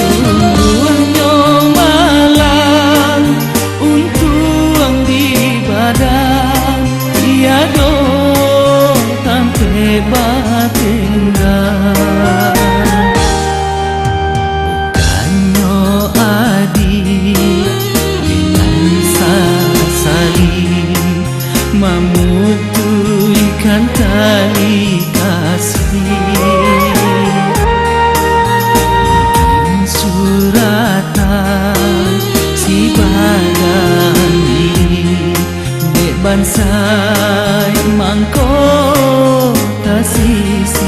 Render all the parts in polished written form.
Luarnya malam untuang di badan tiada tanpa batinggal. Bukannya adik dengan sasali memutuikan tali kasih. Bikin suratan si badan diri dek bansai mangko tasisi.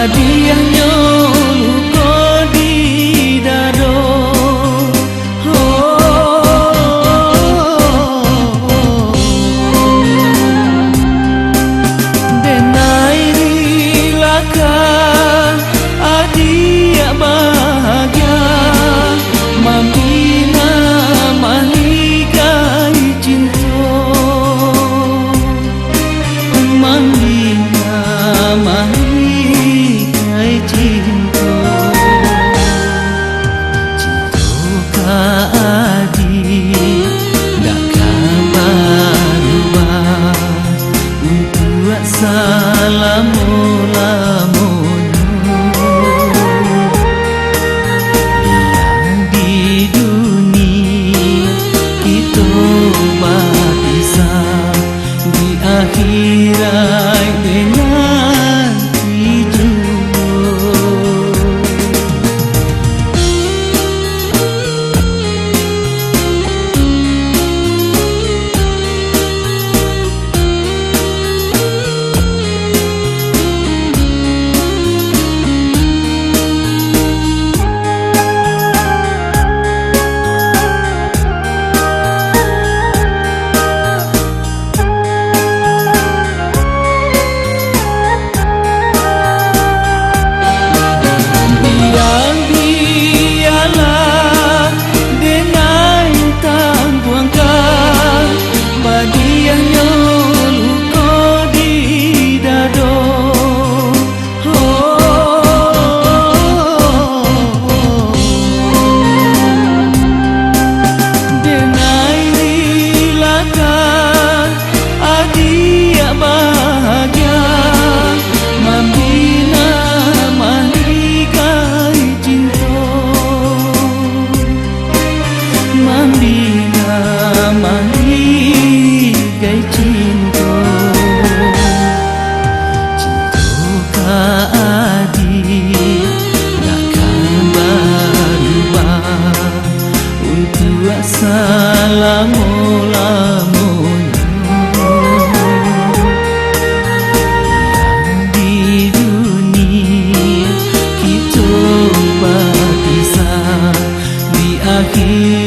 Diahnya luka di dado. Denai rilakan adia bahagia membina mahligai cinta. Membina mahligai cinta. Cinta adik dak kabar untuk selama-lamanya. Yang di dunia kita berpisah, di akhirat dengan mahligai cinta. Cinta adik takkan berubah untuk selama-lamanya. Yang di dunia kita berpisah, di akhir